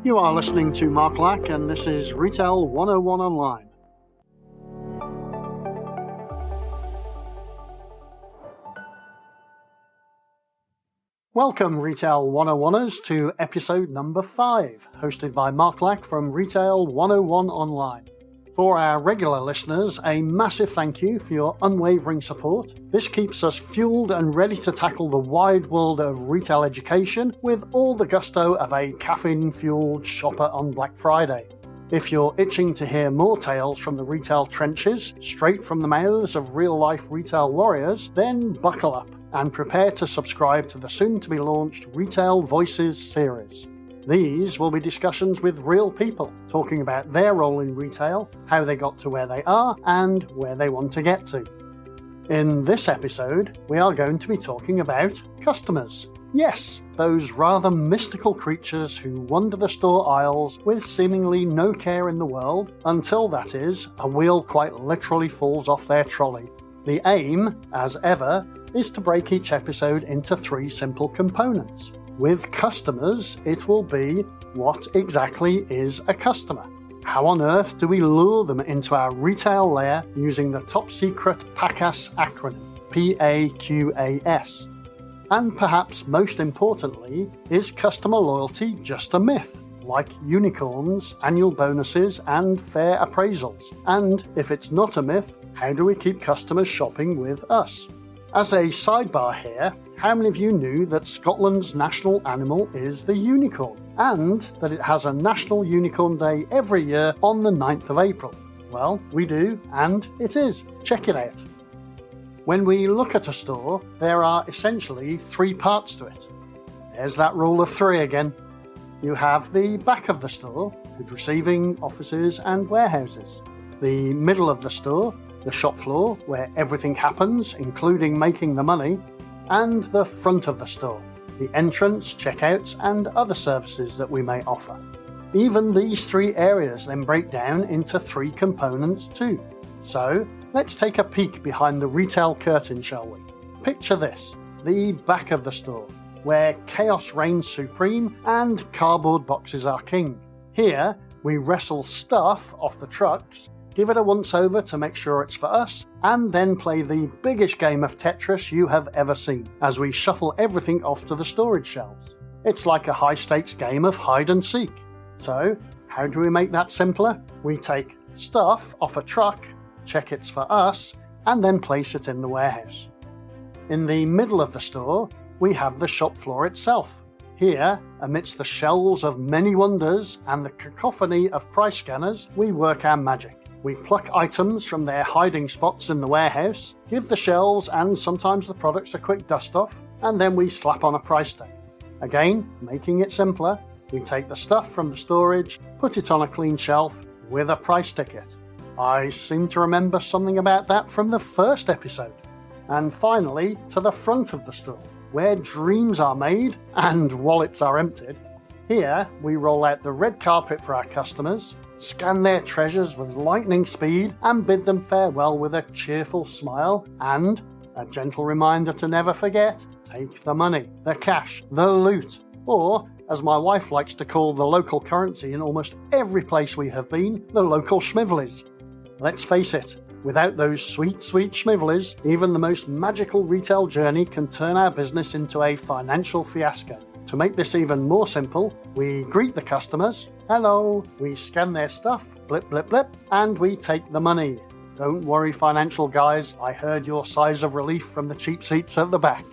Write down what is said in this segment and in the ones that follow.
You are listening to Mark Lack, and this is Retail 101 Online. Welcome, Retail 101ers, to episode number 5, hosted by Mark Lack from Retail 101 Online. For our regular listeners, a massive thank you for your unwavering support. This keeps us fueled and ready to tackle the wide world of retail education with all the gusto of a caffeine-fueled shopper on Black Friday. If you're itching to hear more tales from the retail trenches, straight from the mouths of real-life retail warriors, then buckle up and prepare to subscribe to the soon-to-be-launched Retail Voices series. These will be discussions with real people, talking about their role in retail, how they got to where they are, and where they want to get to. In this episode, we are going to be talking about customers. Yes, those rather mystical creatures who wander the store aisles with seemingly no care in the world, until, that is, a wheel quite literally falls off their trolley. The aim, as ever, is to break each episode into 3 simple components. With customers, it will be, what exactly is a customer? How on earth do we lure them into our retail lair using the top secret PAQAS acronym, PAQAS? And perhaps most importantly, is customer loyalty just a myth, like unicorns, annual bonuses, and fair appraisals? And if it's not a myth, how do we keep customers shopping with us? As a sidebar here, how many of you knew that Scotland's national animal is the unicorn, and that it has a National Unicorn Day every year on the 9th of April? Well, we do, and it is. Check it out. When we look at a store, there are essentially 3 parts to it. There's that rule of 3 again. You have the back of the store, with receiving, offices, and warehouses. The middle of the store, the shop floor, where everything happens, including making the money, and the front of the store, the entrance, checkouts, and other services that we may offer. Even these 3 areas then break down into 3 components too. So, let's take a peek behind the retail curtain, shall we? Picture this, the back of the store, where chaos reigns supreme and cardboard boxes are king. Here, we wrestle stuff off the trucks, give it a once-over to make sure it's for us, and then play the biggest game of Tetris you have ever seen, as we shuffle everything off to the storage shelves. It's like a high-stakes game of hide and seek. So, how do we make that simpler? We take stuff off a truck, check it's for us, and then place it in the warehouse. In the middle of the store, we have the shop floor itself. Here, amidst the shelves of many wonders and the cacophony of price scanners, we work our magic. We pluck items from their hiding spots in the warehouse, give the shelves and sometimes the products a quick dust-off, and then we slap on a price tag. Again, making it simpler, we take the stuff from the storage, put it on a clean shelf with a price ticket. I seem to remember something about that from the first episode. And finally, to the front of the store, where dreams are made and wallets are emptied. Here, we roll out the red carpet for our customers, scan their treasures with lightning speed, and bid them farewell with a cheerful smile, and, a gentle reminder to never forget, take the money, the cash, the loot, or, as my wife likes to call the local currency in almost every place we have been, the local schmivelies. Let's face it, without those sweet, sweet schmivelies, even the most magical retail journey can turn our business into a financial fiasco. To make this even more simple, we greet the customers, hello, we scan their stuff, blip blip blip, and we take the money. Don't worry, financial guys, I heard your sighs of relief from the cheap seats at the back.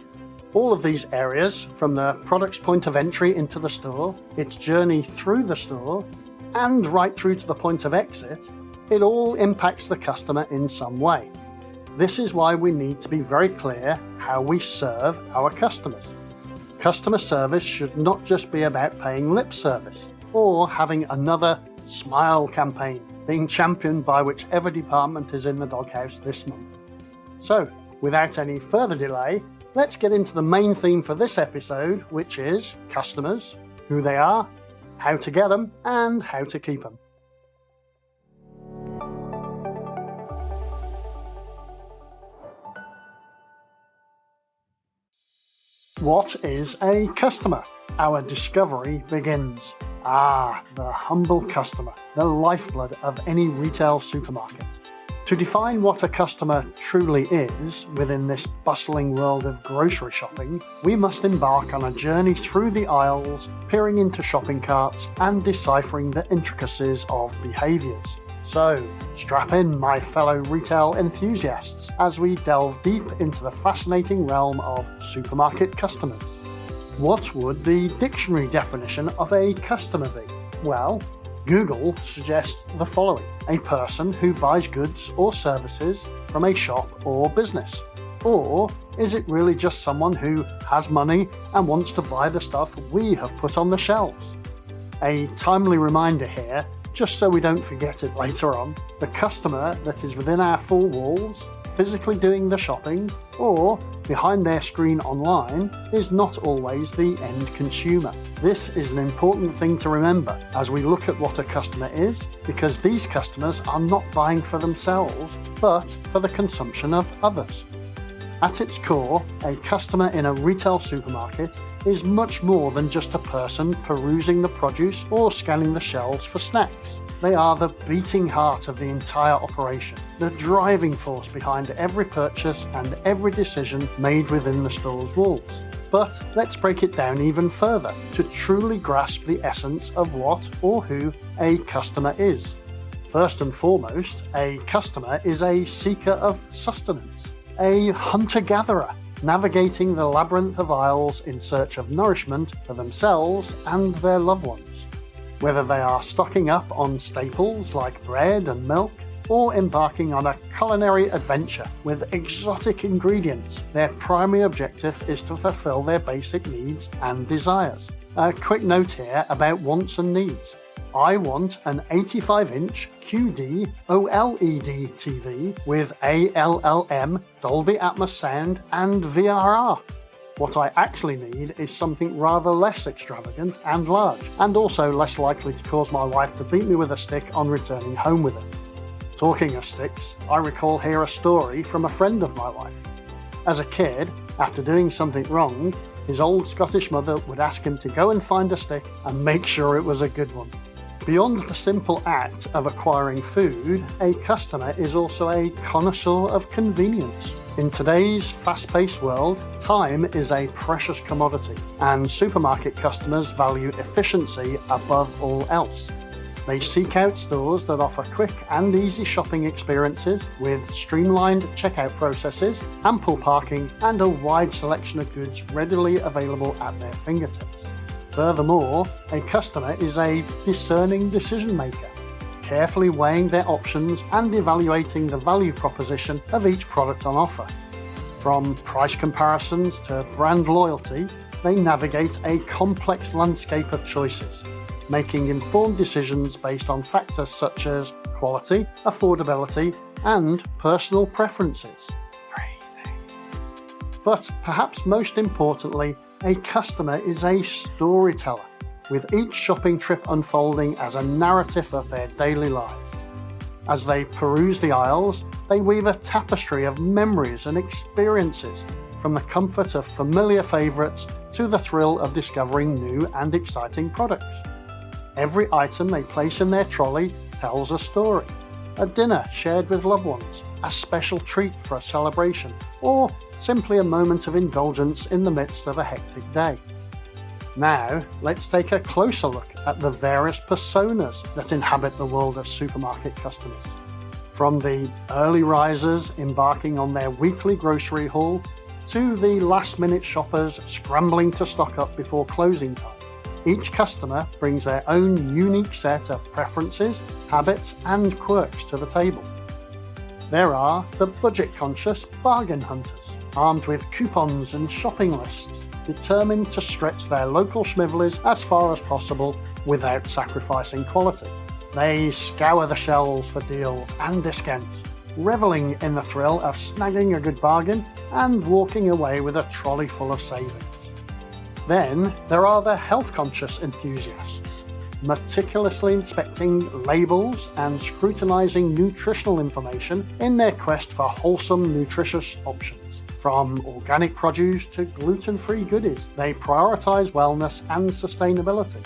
All of these areas, from the product's point of entry into the store, its journey through the store, and right through to the point of exit, it all impacts the customer in some way. This is why we need to be very clear how we serve our customers. Customer service should not just be about paying lip service, or having another smile campaign being championed by whichever department is in the doghouse this month. So, without any further delay, let's get into the main theme for this episode, which is customers, who they are, how to get them, and how to keep them. What is a customer? Our discovery begins. The humble customer, the lifeblood of any retail supermarket. To define what a customer truly is within this bustling world of grocery shopping, we must embark on a journey through the aisles, peering into shopping carts, and deciphering the intricacies of behaviours. So, strap in, my fellow retail enthusiasts, as we delve deep into the fascinating realm of supermarket customers. What would the dictionary definition of a customer be? Well, Google suggests the following: a person who buys goods or services from a shop or business. Or is it really just someone who has money and wants to buy the stuff we have put on the shelves? A timely reminder here, just so we don't forget it later on: the customer that is within our four walls, physically doing the shopping, or behind their screen online, is not always the end consumer. This is an important thing to remember as we look at what a customer is, because these customers are not buying for themselves, but for the consumption of others. At its core, a customer in a retail supermarket is much more than just a person perusing the produce or scanning the shelves for snacks. They are the beating heart of the entire operation, the driving force behind every purchase and every decision made within the store's walls. But let's break it down even further to truly grasp the essence of what or who a customer is. First and foremost, a customer is a seeker of sustenance, a hunter-gatherer, navigating the labyrinth of aisles in search of nourishment for themselves and their loved ones. Whether they are stocking up on staples like bread and milk, or embarking on a culinary adventure with exotic ingredients, their primary objective is to fulfill their basic needs and desires. A quick note here about wants and needs. I want an 85-inch QD OLED TV with ALLM, Dolby Atmos sound, and VRR. What I actually need is something rather less extravagant and large, and also less likely to cause my wife to beat me with a stick on returning home with it. Talking of sticks, I recall here a story from a friend of my wife. As a kid, after doing something wrong, his old Scottish mother would ask him to go and find a stick and make sure it was a good one. Beyond the simple act of acquiring food, a customer is also a connoisseur of convenience. In today's fast-paced world, time is a precious commodity, and supermarket customers value efficiency above all else. They seek out stores that offer quick and easy shopping experiences with streamlined checkout processes, ample parking, and a wide selection of goods readily available at their fingertips. Furthermore, a customer is a discerning decision maker, carefully weighing their options and evaluating the value proposition of each product on offer. From price comparisons to brand loyalty, they navigate a complex landscape of choices, making informed decisions based on factors such as quality, affordability, and personal preferences. 3 things. But perhaps most importantly, a customer is a storyteller, with each shopping trip unfolding as a narrative of their daily lives. As they peruse the aisles, they weave a tapestry of memories and experiences, from the comfort of familiar favourites to the thrill of discovering new and exciting products. Every item they place in their trolley tells a story. A dinner shared with loved ones, a special treat for a celebration, or simply a moment of indulgence in the midst of a hectic day. Now, let's take a closer look at the various personas that inhabit the world of supermarket customers. From the early risers embarking on their weekly grocery haul, to the last-minute shoppers scrambling to stock up before closing time. Each customer brings their own unique set of preferences, habits, and quirks to the table. There are the budget-conscious bargain hunters, armed with coupons and shopping lists, determined to stretch their local schmivelies as far as possible without sacrificing quality. They scour the shelves for deals and discounts, reveling in the thrill of snagging a good bargain and walking away with a trolley full of savings. Then there are the health-conscious enthusiasts, meticulously inspecting labels and scrutinising nutritional information in their quest for wholesome, nutritious options. From organic produce to gluten-free goodies, they prioritise wellness and sustainability.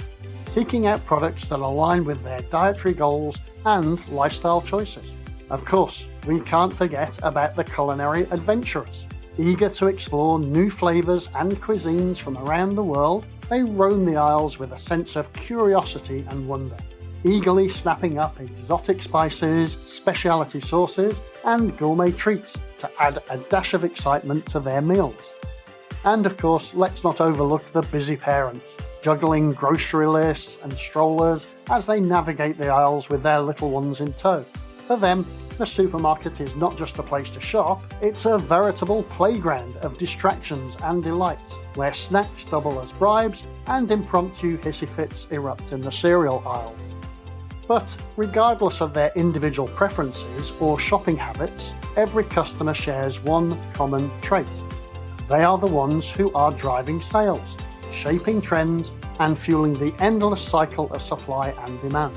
seeking out products that align with their dietary goals and lifestyle choices. Of course, we can't forget about the culinary adventurers. Eager to explore new flavours and cuisines from around the world, they roam the aisles with a sense of curiosity and wonder, eagerly snapping up exotic spices, specialty sauces, and gourmet treats to add a dash of excitement to their meals. And of course, let's not overlook the busy parents, juggling grocery lists and strollers as they navigate the aisles with their little ones in tow. For them, the supermarket is not just a place to shop, it's a veritable playground of distractions and delights, where snacks double as bribes and impromptu hissy fits erupt in the cereal aisles. But regardless of their individual preferences or shopping habits, every customer shares one common trait. They are the ones who are driving sales, shaping trends, and fueling the endless cycle of supply and demand.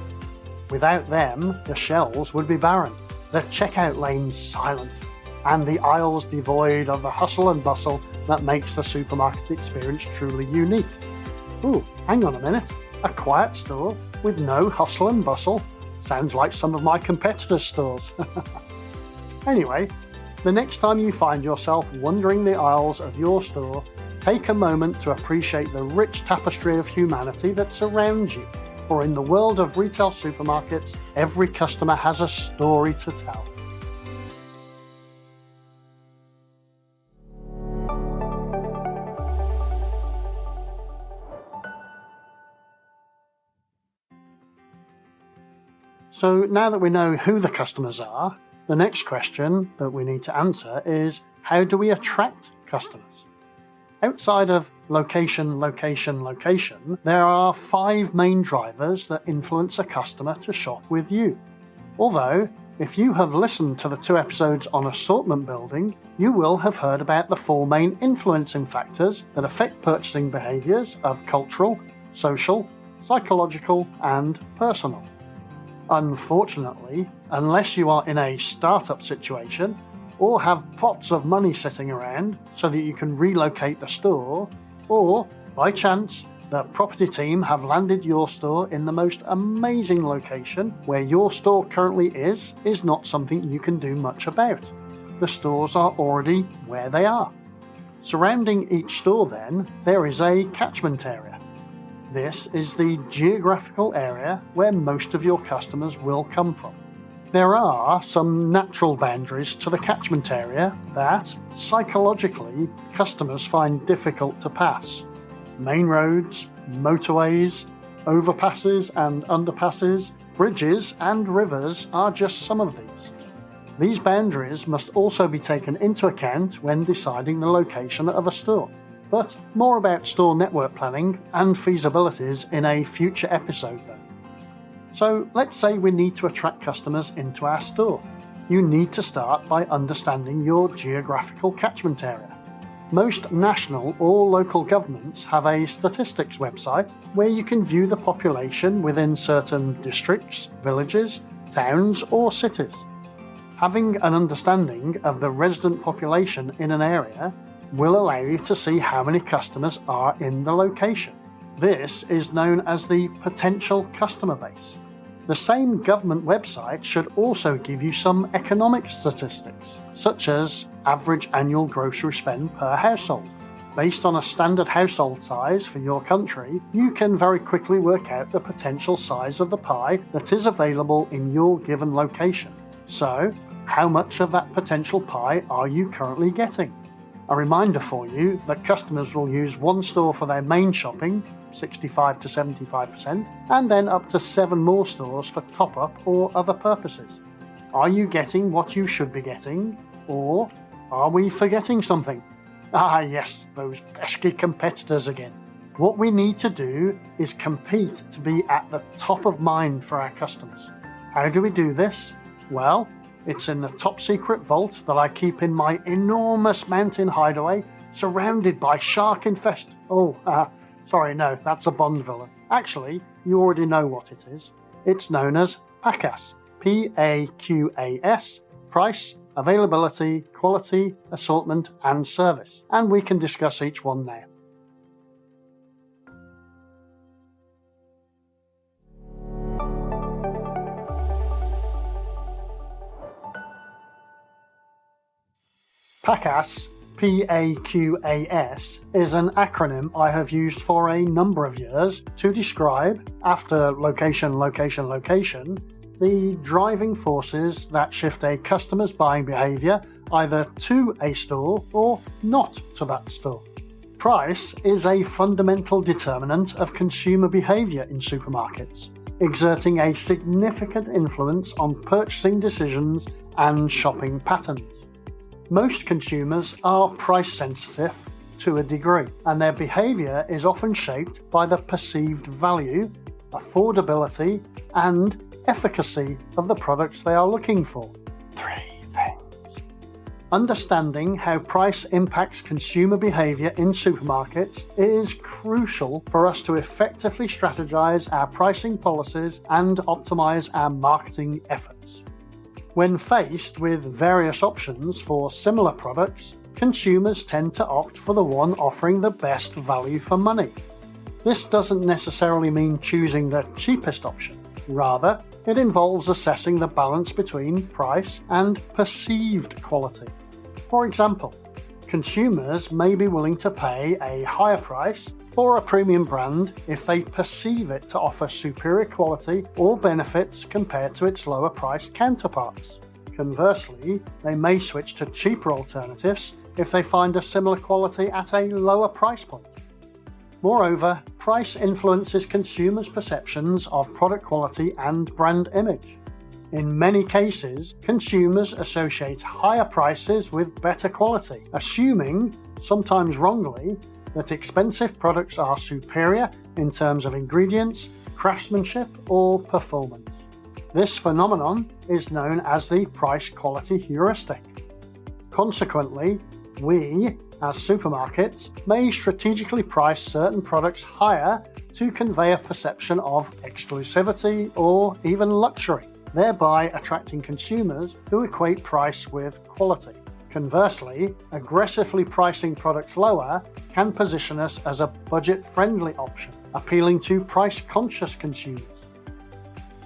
Without them, the shelves would be barren, the checkout lanes silent, and the aisles devoid of the hustle and bustle that makes the supermarket experience truly unique. Ooh, hang on a minute. A quiet store with no hustle and bustle? Sounds like some of my competitors' stores. Anyway, the next time you find yourself wandering the aisles of your store, take a moment to appreciate the rich tapestry of humanity that surrounds you. For in the world of retail supermarkets, every customer has a story to tell. So now that we know who the customers are, the next question that we need to answer is, how do we attract customers? Outside of location, there are 5 main drivers that influence a customer to shop with you. Although, if you have listened to the 2 episodes on assortment building, you will have heard about the 4 main influencing factors that affect purchasing behaviours of cultural, social, psychological, and personal. Unfortunately, unless you are in a startup situation, or have pots of money sitting around so that you can relocate the store, or, by chance, the property team have landed your store in the most amazing location where your store currently is not something you can do much about. The stores are already where they are. Surrounding each store, then, there is a catchment area. This is the geographical area where most of your customers will come from. There are some natural boundaries to the catchment area that, psychologically, customers find difficult to pass. Main roads, motorways, overpasses and underpasses, bridges and rivers are just some of these. These boundaries must also be taken into account when deciding the location of a store. But more about store network planning and feasibilities in a future episode though. So let's say we need to attract customers into our store. You need to start by understanding your geographical catchment area. Most national or local governments have a statistics website where you can view the population within certain districts, villages, towns, or cities. Having an understanding of the resident population in an area will allow you to see how many customers are in the location. This is known as the potential customer base. The same government website should also give you some economic statistics, such as average annual grocery spend per household. Based on a standard household size for your country, you can very quickly work out the potential size of the pie that is available in your given location. So, how much of that potential pie are you currently getting? A reminder for you that customers will use one store for their main shopping, 65 to 75%, and then up to 7 more stores for top-up or other purposes. Are you getting what you should be getting, or are we forgetting something? Ah yes, those pesky competitors again. What we need to do is compete to be at the top of mind for our customers. How do we do this? Well, it's in the top secret vault that I keep in my enormous mountain hideaway, surrounded by shark-infested... sorry, no, that's a Bond villain. Actually, you already know what it is. It's known as PAQAS. PAQAS. Price, availability, quality, assortment, and service. And we can discuss each one now. PAQAS, PAQAS, is an acronym I have used for a number of years to describe, after location, location, location, the driving forces that shift a customer's buying behaviour either to a store or not to that store. Price is a fundamental determinant of consumer behaviour in supermarkets, exerting a significant influence on purchasing decisions and shopping patterns. Most consumers are price sensitive to a degree, and their behaviour is often shaped by the perceived value, affordability, and efficacy of the products they are looking for. 3 things. Understanding how price impacts consumer behaviour in supermarkets is crucial for us to effectively strategize our pricing policies and optimize our marketing efforts. When faced with various options for similar products, consumers tend to opt for the one offering the best value for money. This doesn't necessarily mean choosing the cheapest option. Rather, it involves assessing the balance between price and perceived quality. For example, consumers may be willing to pay a higher price for a premium brand if they perceive it to offer superior quality or benefits compared to its lower priced counterparts. Conversely, they may switch to cheaper alternatives if they find a similar quality at a lower price point. Moreover, price influences consumers' perceptions of product quality and brand image. In many cases, consumers associate higher prices with better quality, assuming, sometimes wrongly, that expensive products are superior in terms of ingredients, craftsmanship, or performance. This phenomenon is known as the price-quality heuristic. Consequently, we, as supermarkets, may strategically price certain products higher to convey a perception of exclusivity or even luxury, thereby attracting consumers who equate price with quality. Conversely, aggressively pricing products lower can position us as a budget-friendly option, appealing to price-conscious consumers.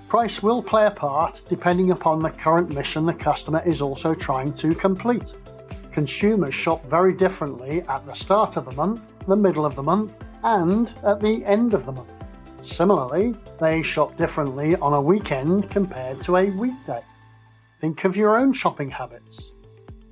Price will play a part depending upon the current mission the customer is also trying to complete. Consumers shop very differently at the start of the month, the middle of the month, and at the end of the month. Similarly, they shop differently on a weekend compared to a weekday. Think of your own shopping habits.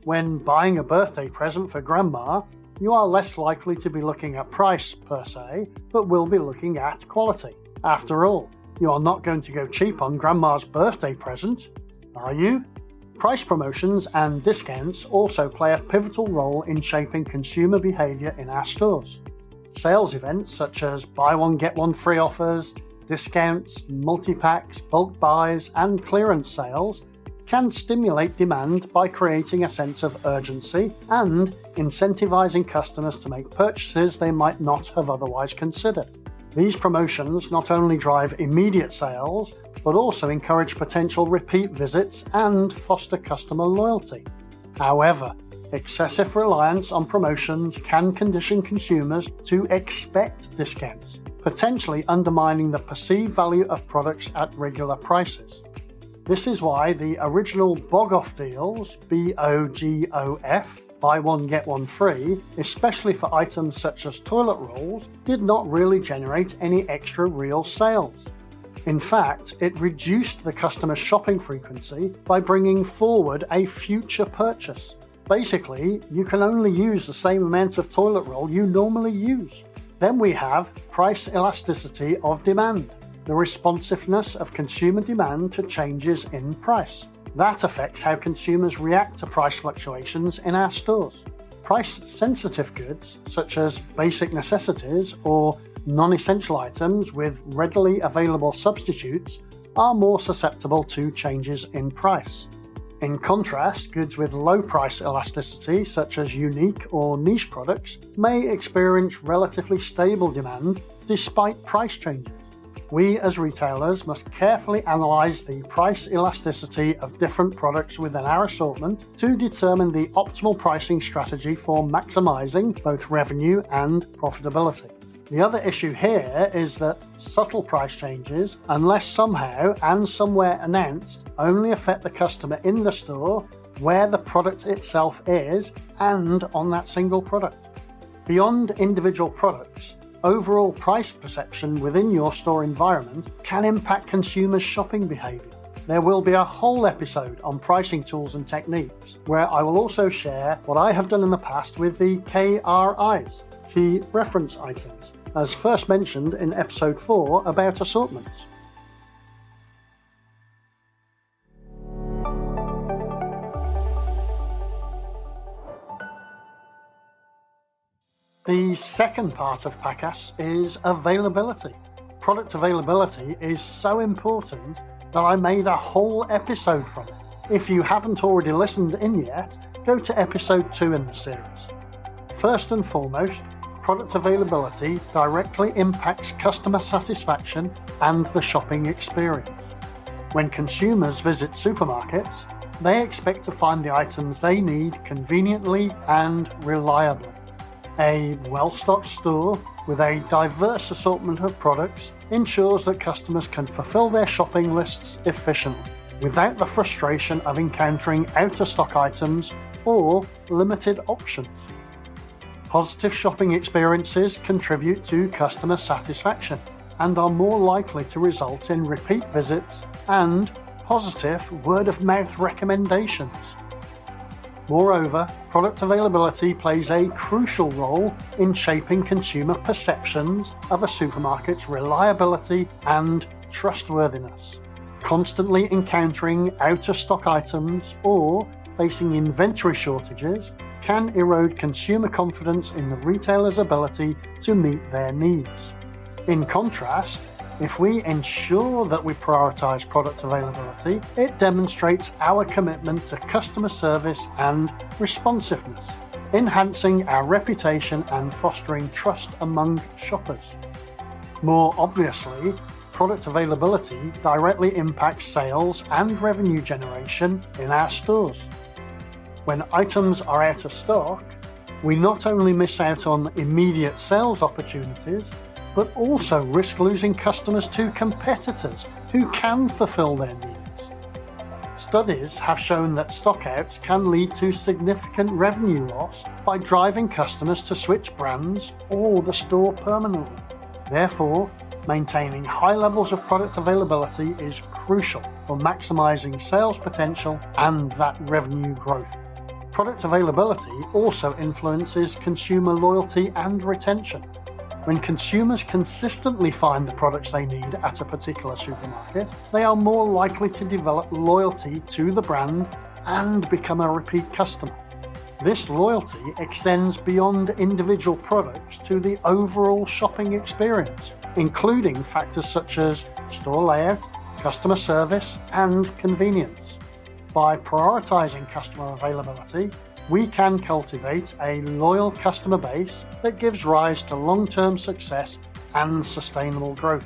When buying a birthday present for grandma, you are less likely to be looking at price per se, but will be looking at quality. After all, you are not going to go cheap on grandma's birthday present, are you? Price promotions and discounts also play a pivotal role in shaping consumer behaviour in our stores. Sales events such as buy one get one free offers, discounts, multi-packs, bulk buys, and clearance sales can stimulate demand by creating a sense of urgency and incentivizing customers to make purchases they might not have otherwise considered. These promotions not only drive immediate sales, but also encourage potential repeat visits and foster customer loyalty. However, excessive reliance on promotions can condition consumers to expect discounts, potentially undermining the perceived value of products at regular prices. This is why the original bog-off deals, BOGOF, buy one get one free, especially for items such as toilet rolls, did not really generate any extra real sales. In fact, it reduced the customer's shopping frequency by bringing forward a future purchase. Basically, you can only use the same amount of toilet roll you normally use. Then we have price elasticity of demand, the responsiveness of consumer demand to changes in price. That affects how consumers react to price fluctuations in our stores. Price-sensitive goods, such as basic necessities or non-essential items with readily available substitutes, are more susceptible to changes in price. In contrast, goods with low price elasticity, such as unique or niche products, may experience relatively stable demand despite price changes. We as retailers must carefully analyse the price elasticity of different products within our assortment to determine the optimal pricing strategy for maximising both revenue and profitability. The other issue here is that subtle price changes, unless somehow and somewhere announced, only affect the customer in the store where the product itself is and on that single product. Beyond individual products, overall price perception within your store environment can impact consumers' shopping behaviour. There will be a whole episode on pricing tools and techniques, where I will also share what I have done in the past with the KRIs, Key Reference Items, as first mentioned in episode 4 about assortments. The second part of PAQAS is availability. Product availability is so important that I made a whole episode from it. If you haven't already listened in yet, go to episode 2 in the series. First and foremost, product availability directly impacts customer satisfaction and the shopping experience. When consumers visit supermarkets, they expect to find the items they need conveniently and reliably. A well-stocked store with a diverse assortment of products ensures that customers can fulfill their shopping lists efficiently, without the frustration of encountering out-of-stock items or limited options. Positive shopping experiences contribute to customer satisfaction and are more likely to result in repeat visits and positive word-of-mouth recommendations. Moreover, product availability plays a crucial role in shaping consumer perceptions of a supermarket's reliability and trustworthiness. Constantly encountering out-of-stock items or facing inventory shortages can erode consumer confidence in the retailer's ability to meet their needs. In contrast, if we ensure that we prioritise product availability, it demonstrates our commitment to customer service and responsiveness, enhancing our reputation and fostering trust among shoppers. More obviously, product availability directly impacts sales and revenue generation in our stores. When items are out of stock, we not only miss out on immediate sales opportunities, but also risk losing customers to competitors who can fulfill their needs. Studies have shown that stockouts can lead to significant revenue loss by driving customers to switch brands or the store permanently. Therefore, maintaining high levels of product availability is crucial for maximising sales potential and that revenue growth. Product availability also influences consumer loyalty and retention. When consumers consistently find the products they need at a particular supermarket, they are more likely to develop loyalty to the brand and become a repeat customer. This loyalty extends beyond individual products to the overall shopping experience, including factors such as store layout, customer service, and convenience. By prioritising customer availability, we can cultivate a loyal customer base that gives rise to long-term success and sustainable growth.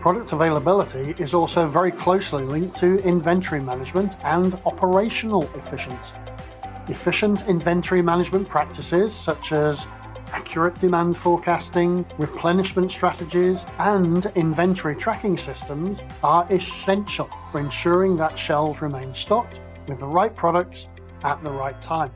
Product availability is also very closely linked to inventory management and operational efficiency. Efficient inventory management practices such as accurate demand forecasting, replenishment strategies, and inventory tracking systems are essential for ensuring that shelves remain stocked with the right products at the right time.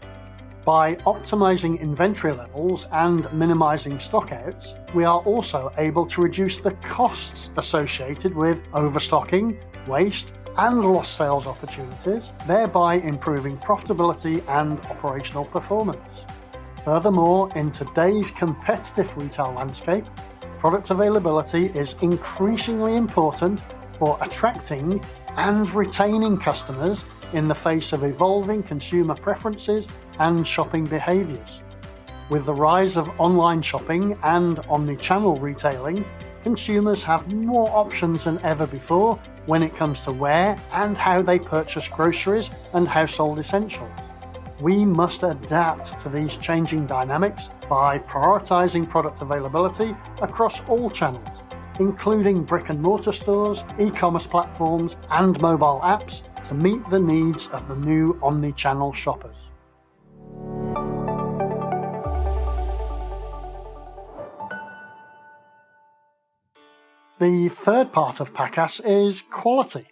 By optimizing inventory levels and minimizing stockouts, we are also able to reduce the costs associated with overstocking, waste, and lost sales opportunities, thereby improving profitability and operational performance. Furthermore, in today's competitive retail landscape, product availability is increasingly important for attracting and retaining customers in the face of evolving consumer preferences and shopping behaviours. With the rise of online shopping and omni-channel retailing, consumers have more options than ever before when it comes to where and how they purchase groceries and household essentials. We must adapt to these changing dynamics by prioritising product availability across all channels, including brick and mortar stores, e-commerce platforms, and mobile apps to meet the needs of the new omni-channel shoppers. The third part of PAQAS is quality.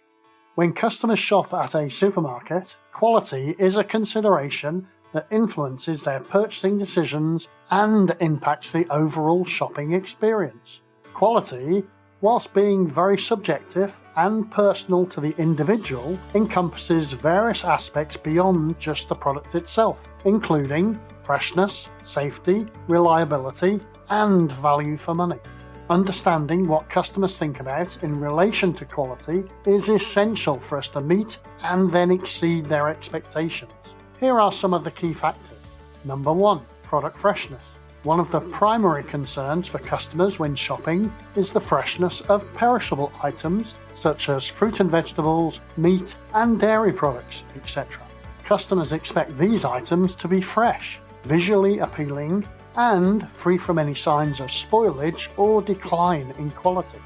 When customers shop at a supermarket, Quality is a consideration that influences their purchasing decisions and impacts the overall shopping experience. Quality, whilst being very subjective and personal to the individual, encompasses various aspects beyond just the product itself, including freshness, safety, reliability, and value for money. Understanding what customers think about in relation to quality is essential for us to meet and then exceed their expectations. Here are some of the key factors. Number 1. Product freshness. One of the primary concerns for customers when shopping is the freshness of perishable items such as fruit and vegetables, meat and dairy products, etc. Customers expect these items to be fresh, visually appealing, and free from any signs of spoilage or decline in quality.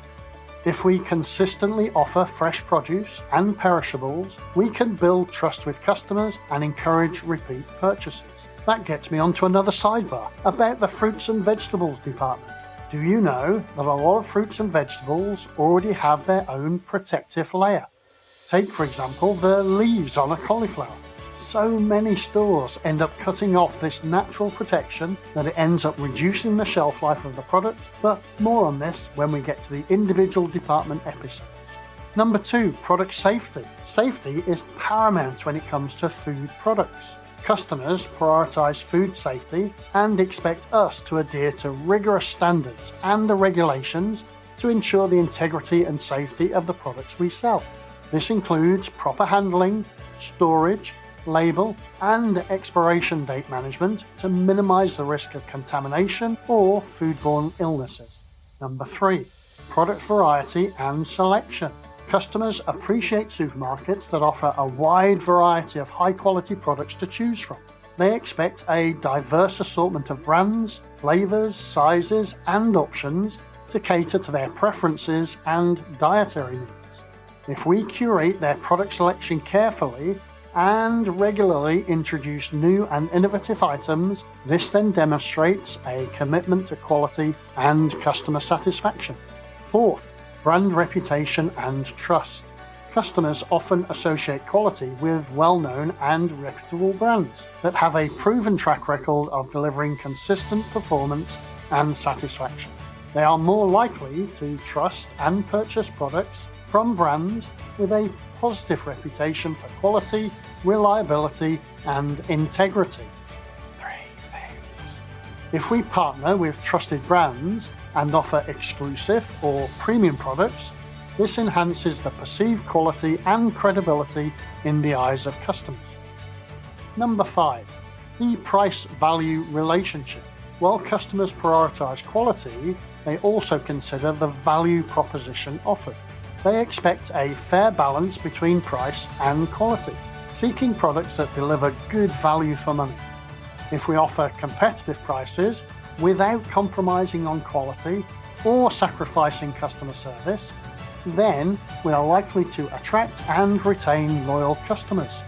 If we consistently offer fresh produce and perishables, we can build trust with customers and encourage repeat purchases. That gets me onto another sidebar about the fruits and vegetables department. Do you know that a lot of fruits and vegetables already have their own protective layer? Take, for example, the leaves on a cauliflower. So many stores end up cutting off this natural protection that it ends up reducing the shelf life of the product, but more on this when we get to the individual department episode. Number 2, product safety. Safety is paramount when it comes to food products. Customers prioritise food safety and expect us to adhere to rigorous standards and the regulations to ensure the integrity and safety of the products we sell. This includes proper handling, storage, label and expiration date management to minimise the risk of contamination or foodborne illnesses. Number 3. Product variety and selection. Customers appreciate supermarkets that offer a wide variety of high-quality products to choose from. They expect a diverse assortment of brands, flavours, sizes and options to cater to their preferences and dietary needs. If we curate their product selection carefully and regularly introduce new and innovative items, this then demonstrates a commitment to quality and customer satisfaction. 4th, brand reputation and trust. Customers often associate quality with well-known and reputable brands that have a proven track record of delivering consistent performance and satisfaction. They are more likely to trust and purchase products from brands with a positive reputation for quality, reliability, and integrity. 3 things. If we partner with trusted brands and offer exclusive or premium products, this enhances the perceived quality and credibility in the eyes of customers. Number 5. The price-value relationship. While customers prioritise quality, they also consider the value proposition offered. They expect a fair balance between price and quality, seeking products that deliver good value for money. If we offer competitive prices without compromising on quality or sacrificing customer service, then we are likely to attract and retain loyal customers.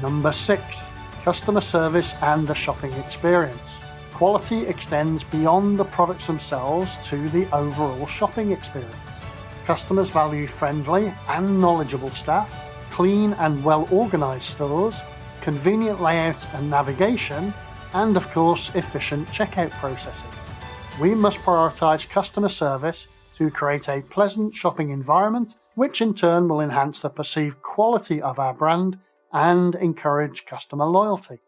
Number 6. Customer service and the shopping experience. Quality extends beyond the products themselves to the overall shopping experience. Customers value friendly and knowledgeable staff, clean and well-organised stores, convenient layout and navigation, and of course efficient checkout processes. We must prioritise customer service to create a pleasant shopping environment, which in turn will enhance the perceived quality of our brand and encourage customer loyalty.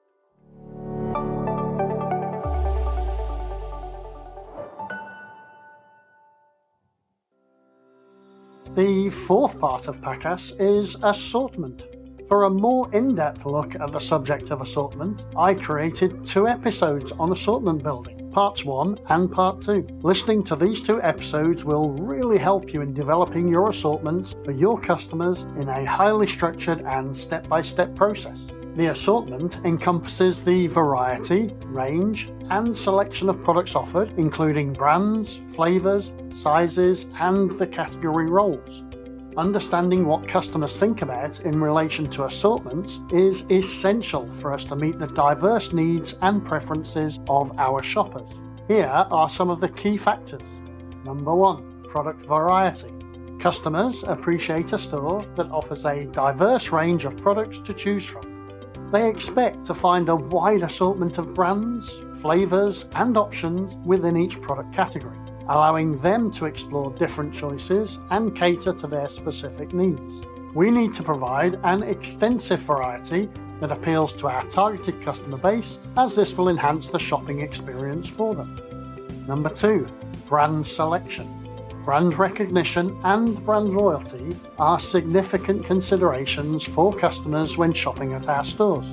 The 4th part of PAQAS is Assortment. For a more in-depth look at the subject of assortment, I created 2 episodes on assortment building, Parts 1 and Part 2. Listening to these 2 episodes will really help you in developing your assortments for your customers in a highly structured and step-by-step process. The assortment encompasses the variety, range, and selection of products offered, including brands, flavours, sizes, and the category roles. Understanding what customers think about in relation to assortments is essential for us to meet the diverse needs and preferences of our shoppers. Here are some of the key factors. Number 1. Product variety. Customers appreciate a store that offers a diverse range of products to choose from. They expect to find a wide assortment of brands, flavours and options within each product category, allowing them to explore different choices and cater to their specific needs. We need to provide an extensive variety that appeals to our targeted customer base, as this will enhance the shopping experience for them. Number 2, brand selection. Brand recognition and brand loyalty are significant considerations for customers when shopping at our stores.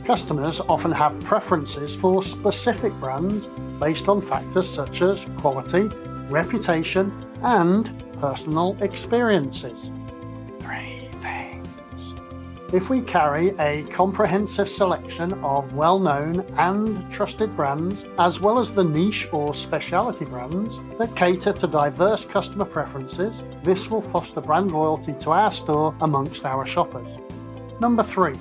Customers often have preferences for specific brands based on factors such as quality, reputation, and personal experiences. 3 things. If we carry a comprehensive selection of well-known and trusted brands, as well as the niche or specialty brands that cater to diverse customer preferences, this will foster brand loyalty to our store amongst our shoppers. Number 3,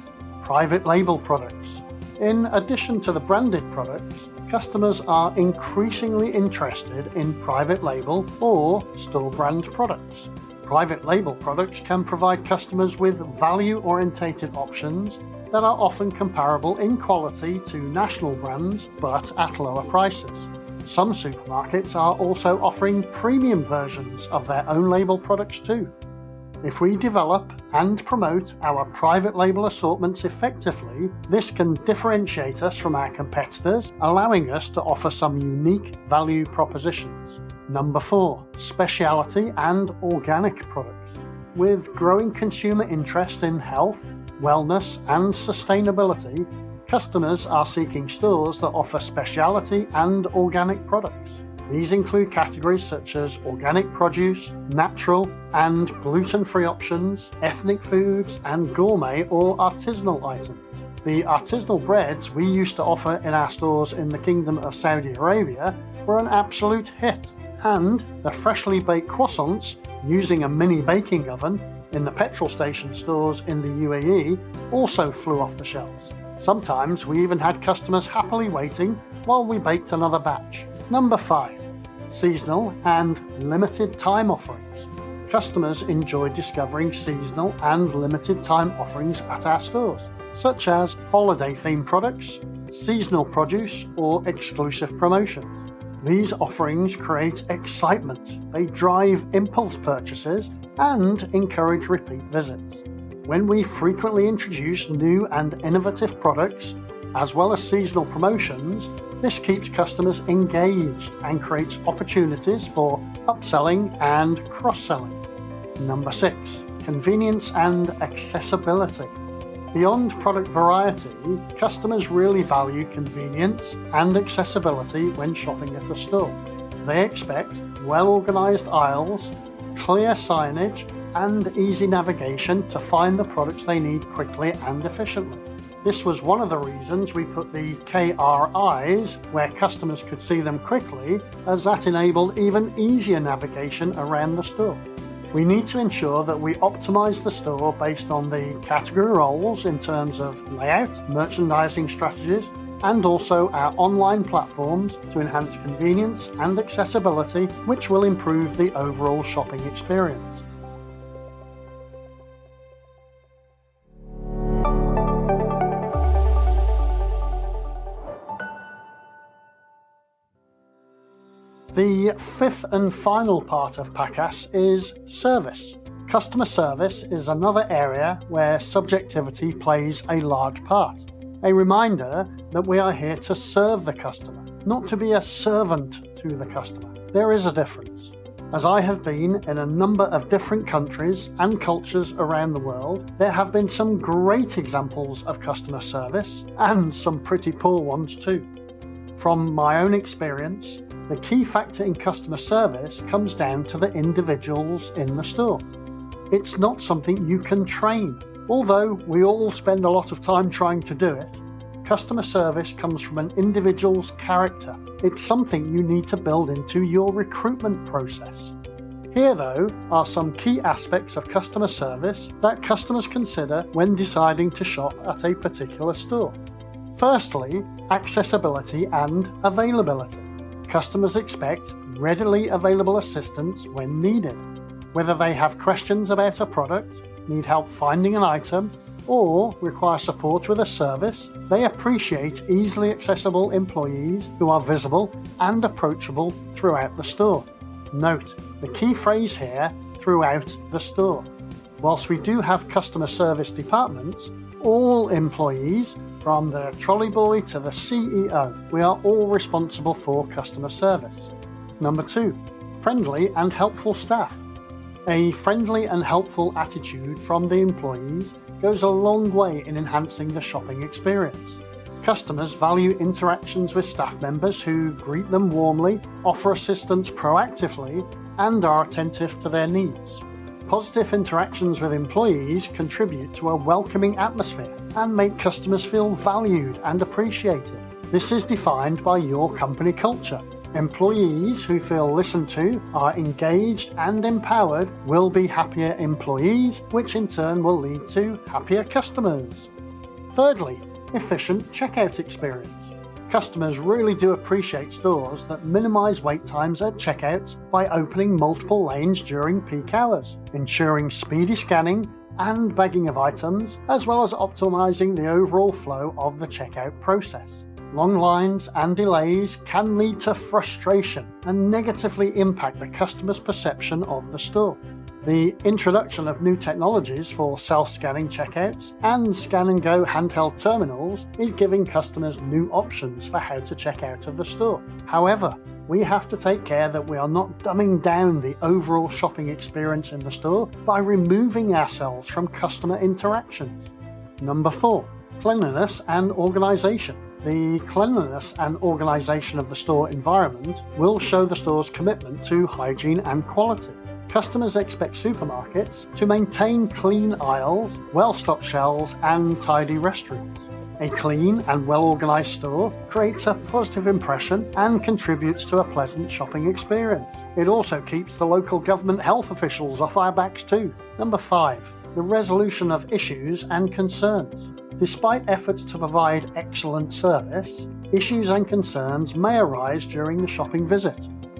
private label products. In addition to the branded products, customers are increasingly interested in private label or store brand products. Private label products can provide customers with value-orientated options that are often comparable in quality to national brands, but at lower prices. Some supermarkets are also offering premium versions of their own label products too. If we develop and promote our private label assortments effectively, this can differentiate us from our competitors, allowing us to offer some unique value propositions. Number 4, specialty and organic products. With growing consumer interest in health, wellness, and sustainability, customers are seeking stores that offer specialty and organic products. These include categories such as organic produce, natural and gluten-free options, ethnic foods, and gourmet or artisanal items. The artisanal breads we used to offer in our stores in the Kingdom of Saudi Arabia were an absolute hit, and the freshly baked croissants using a mini baking oven in the petrol station stores in the UAE also flew off the shelves. Sometimes we even had customers happily waiting while we baked another batch. Number 5, seasonal and limited time offerings. Customers enjoy discovering seasonal and limited time offerings at our stores, such as holiday-themed products, seasonal produce, or exclusive promotions. These offerings create excitement, they drive impulse purchases, and encourage repeat visits. When we frequently introduce new and innovative products, as well as seasonal promotions, this keeps customers engaged and creates opportunities for upselling and cross-selling. Number 6, convenience and accessibility. Beyond product variety, customers really value convenience and accessibility when shopping at a store. They expect well-organized aisles, clear signage, and easy navigation to find the products they need quickly and efficiently. This was one of the reasons we put the KRIs where customers could see them quickly, as that enabled even easier navigation around the store. We need to ensure that we optimize the store based on the category roles in terms of layout, merchandising strategies, and also our online platforms to enhance convenience and accessibility, which will improve the overall shopping experience. The 5th and final part of PAQAS is service. Customer service is another area where subjectivity plays a large part. A reminder that we are here to serve the customer, not to be a servant to the customer. There is a difference. As I have been in a number of different countries and cultures around the world, there have been some great examples of customer service and some pretty poor ones too. From my own experience, the key factor in customer service comes down to the individuals in the store. It's not something you can train. Although we all spend a lot of time trying to do it, customer service comes from an individual's character. It's something you need to build into your recruitment process. Here, though, are some key aspects of customer service that customers consider when deciding to shop at a particular store. Firstly, accessibility and availability. Customers expect readily available assistance when needed. Whether they have questions about a product, need help finding an item, or require support with a service, they appreciate easily accessible employees who are visible and approachable throughout the store. Note, the key phrase here, throughout the store. Whilst we do have customer service departments, all employees, from the trolley boy to the CEO, we are all responsible for customer service. Number 2, friendly and helpful staff. A friendly and helpful attitude from the employees goes a long way in enhancing the shopping experience. Customers value interactions with staff members who greet them warmly, offer assistance proactively, and are attentive to their needs. Positive interactions with employees contribute to a welcoming atmosphere and make customers feel valued and appreciated. This is defined by your company culture. Employees who feel listened to, are engaged and empowered will be happier employees, which in turn will lead to happier customers. Thirdly, efficient checkout experience. Customers really do appreciate stores that minimize wait times at checkouts by opening multiple lanes during peak hours, ensuring speedy scanning and bagging of items, as well as optimizing the overall flow of the checkout process. Long lines and delays can lead to frustration and negatively impact the customer's perception of the store. The introduction of new technologies for self-scanning checkouts and scan-and-go handheld terminals is giving customers new options for how to check out of the store. However, we have to take care that we are not dumbing down the overall shopping experience in the store by removing ourselves from customer interactions. Number 4, cleanliness and organisation. The cleanliness and organisation of the store environment will show the store's commitment to hygiene and quality. Customers expect supermarkets to maintain clean aisles, well-stocked shelves, and tidy restrooms. A clean and well-organised store creates a positive impression and contributes to a pleasant shopping experience. It also keeps the local government health officials off our backs too. Number 5, the resolution of issues and concerns. Despite efforts to provide excellent service, issues and concerns may arise during the shopping visit.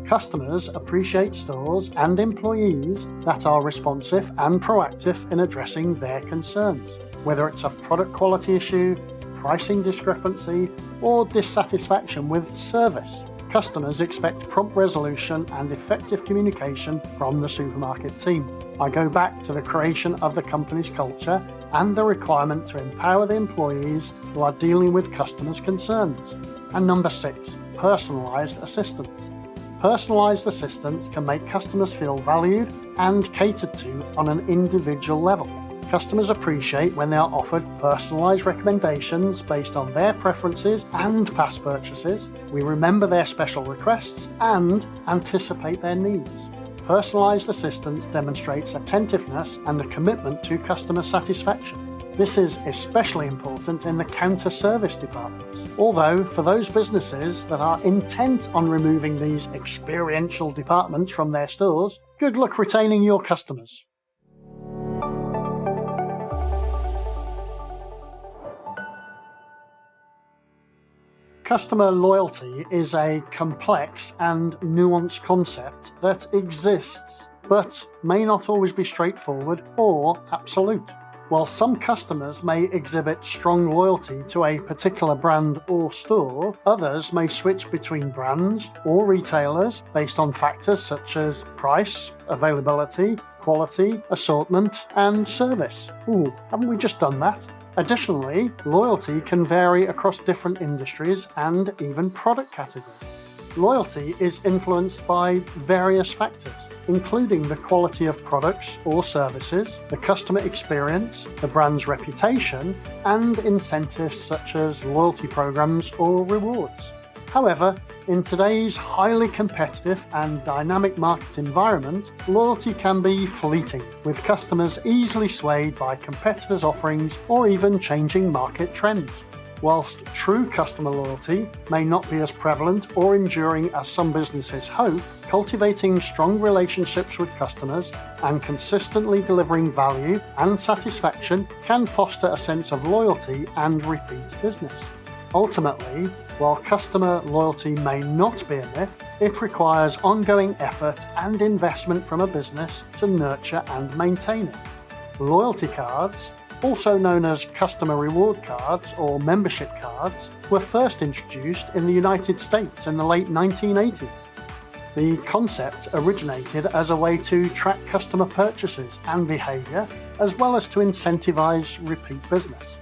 Customers appreciate stores and employees that are responsive and proactive in addressing their concerns, whether it's a product quality issue, pricing discrepancy, or dissatisfaction with service. Customers expect prompt resolution and effective communication from the supermarket team. I go back to the creation of the company's culture and the requirement to empower the employees who are dealing with customers' concerns. And number 6, personalised assistance. Personalised assistance can make customers feel valued and catered to on an individual level. Customers appreciate when they are offered personalised recommendations based on their preferences and past purchases. We remember their special requests and anticipate their needs. Personalised assistance demonstrates attentiveness and a commitment to customer satisfaction. This is especially important in the counter service departments. Although, for those businesses that are intent on removing these experiential departments from their stores, good luck retaining your customers. Customer loyalty is a complex and nuanced concept that exists, but may not always be straightforward or absolute. While some customers may exhibit strong loyalty to a particular brand or store, others may switch between brands or retailers based on factors such as price, availability, quality, assortment, and service. Ooh, haven't we just done that? Additionally, loyalty can vary across different industries and even product categories. Loyalty is influenced by various factors, including the quality of products or services, the customer experience, the brand's reputation, and incentives such as loyalty programs or rewards. However, in today's highly competitive and dynamic market environment, loyalty can be fleeting, with customers easily swayed by competitors' offerings or even changing market trends. Whilst true customer loyalty may not be as prevalent or enduring as some businesses hope, cultivating strong relationships with customers and consistently delivering value and satisfaction can foster a sense of loyalty and repeat business. Ultimately, while customer loyalty may not be a myth, it requires ongoing effort and investment from a business to nurture and maintain it. Loyalty cards, also known as customer reward cards or membership cards, were first introduced in the United States in the late 1980s. The concept originated as a way to track customer purchases and behaviour, as well as to incentivise repeat business.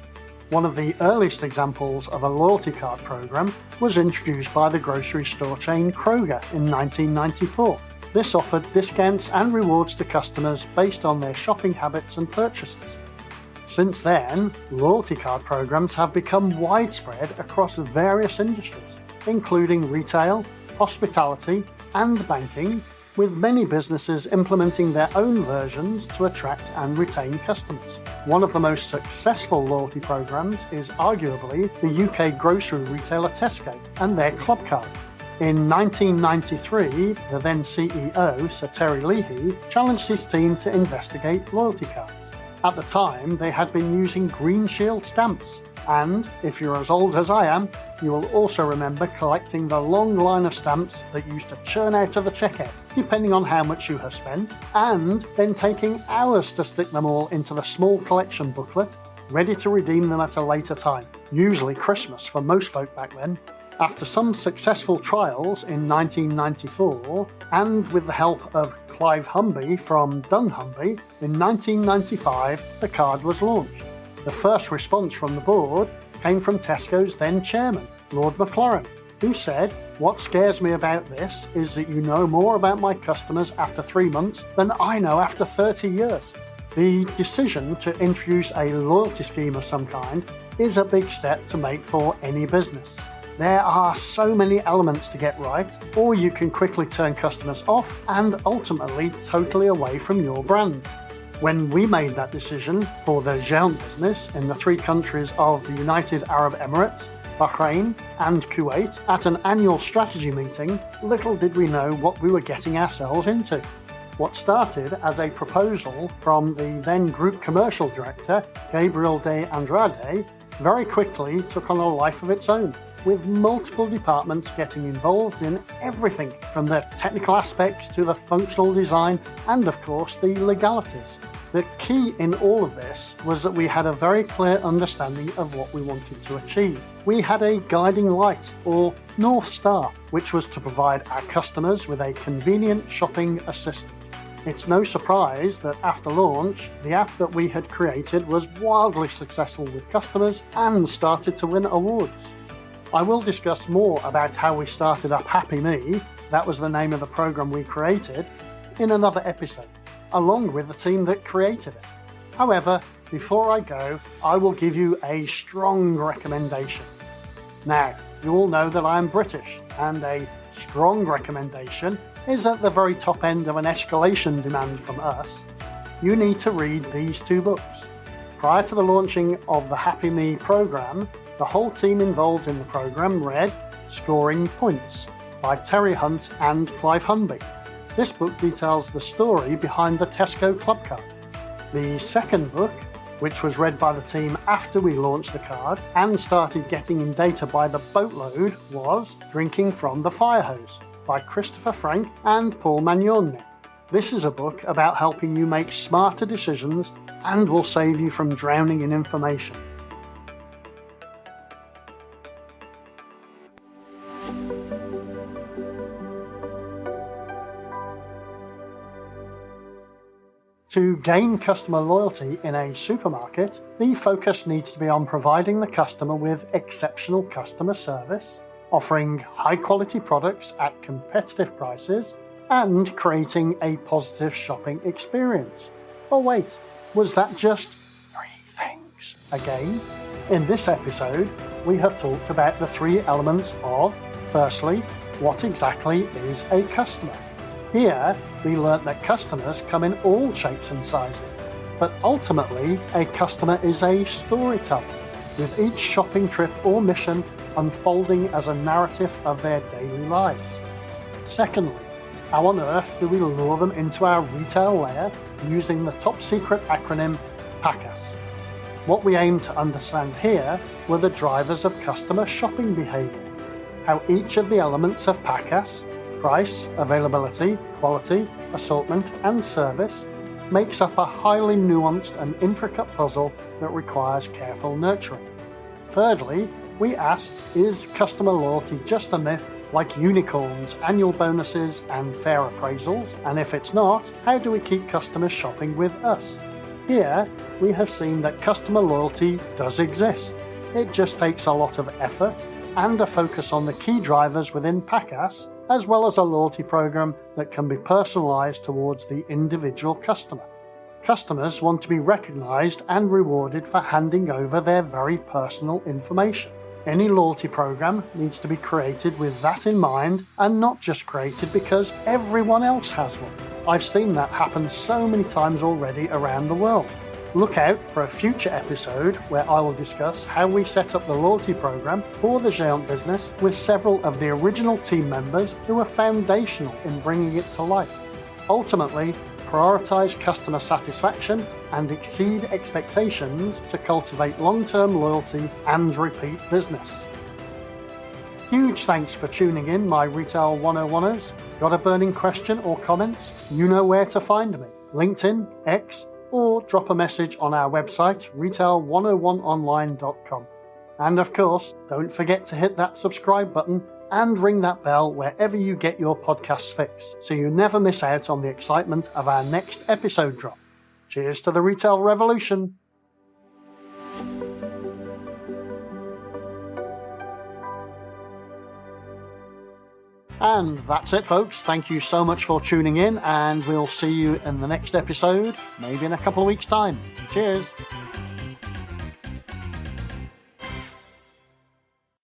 One of the earliest examples of a loyalty card program was introduced by the grocery store chain Kroger in 1994. This offered discounts and rewards to customers based on their shopping habits and purchases. Since then, loyalty card programs have become widespread across various industries, including retail, hospitality, and banking, with many businesses implementing their own versions to attract and retain customers. One of the most successful loyalty programs is arguably the UK grocery retailer Tesco and their Club Card. In 1993, the then CEO, Sir Terry Leahy, challenged his team to investigate loyalty cards. At the time, they had been using Green Shield stamps, and if you're as old as I am, you will also remember collecting the long line of stamps that used to churn out of the checkout, depending on how much you have spent, and then taking hours to stick them all into the small collection booklet, ready to redeem them at a later time, usually Christmas for most folk back then. After some successful trials in 1994, and with the help of Clive Humby from dunnhumby, in 1995 the card was launched. The first response from the board came from Tesco's then chairman, Lord Maclaurin, who said, "What scares me about this is that you know more about my customers after 3 months than I know after 30 years. The decision to introduce a loyalty scheme of some kind is a big step to make for any business. There are so many elements to get right, or you can quickly turn customers off and ultimately totally away from your brand." When we made that decision for the Géant business in the 3 countries of the United Arab Emirates, Bahrain and Kuwait at an annual strategy meeting, little did we know what we were getting ourselves into. What started as a proposal from the then Group Commercial Director, Gabriel de Andrade, very quickly took on a life of its own, with multiple departments getting involved in everything from the technical aspects to the functional design and, of course, the legalities. The key in all of this was that we had a very clear understanding of what we wanted to achieve. We had a guiding light, or North Star, which was to provide our customers with a convenient shopping assistant. It's no surprise that after launch, the app that we had created was wildly successful with customers and started to win awards. I will discuss more about how we started up Happy Me, that was the name of the program we created, in another episode, along with the team that created it. However, before I go, I will give you a strong recommendation. Now, you all know that I am British, and a strong recommendation is at the very top end of an escalation demand from us. You need to read these 2 books. Prior to the launching of the Happy Me program, the whole team involved in the program read Scoring Points by Terry Hunt and Clive Humby. This book details the story behind the Tesco Club Card. The second book, which was read by the team after we launched the card and started getting in data by the boatload, was Drinking from the Fire Hose by Christopher Frank and Paul Magnone. This is a book about helping you make smarter decisions and will save you from drowning in information. To gain customer loyalty in a supermarket, the focus needs to be on providing the customer with exceptional customer service, offering high-quality products at competitive prices, and creating a positive shopping experience. Oh wait, was that just 3 things again? In this episode, we have talked about the 3 elements of, firstly, what exactly is a customer? Here, we learnt that customers come in all shapes and sizes, but ultimately, a customer is a storyteller, with each shopping trip or mission unfolding as a narrative of their daily lives. Secondly, how on earth do we lure them into our retail lair using the top secret acronym PAQAS? What we aim to understand here were the drivers of customer shopping behaviour, how each of the elements of PAQAS, price, availability, quality, assortment and service, makes up a highly nuanced and intricate puzzle that requires careful nurturing. Thirdly, we asked, is customer loyalty just a myth like unicorns, annual bonuses, and fair appraisals? And if it's not, how do we keep customers shopping with us? Here, we have seen that customer loyalty does exist. It just takes a lot of effort and a focus on the key drivers within PAQAS, as well as a loyalty program that can be personalized towards the individual customer. Customers want to be recognized and rewarded for handing over their very personal information. Any loyalty program needs to be created with that in mind and not just created because everyone else has one. I've seen that happen so many times already around the world. Look out for a future episode where I will discuss how we set up the loyalty program for the Géant business with several of the original team members who were foundational in bringing it to life. Ultimately, prioritize customer satisfaction and exceed expectations to cultivate long-term loyalty and repeat business. Huge thanks for tuning in, my Retail 101ers. Got a burning question or comments? You know where to find me. LinkedIn, X, or drop a message on our website, retail101online.com. And of course, don't forget to hit that subscribe button and ring that bell wherever you get your podcasts fix, so you never miss out on the excitement of our next episode drop. Cheers to the retail revolution! And that's it, folks. Thank you so much for tuning in, and we'll see you in the next episode, maybe in a couple of weeks' time. Cheers!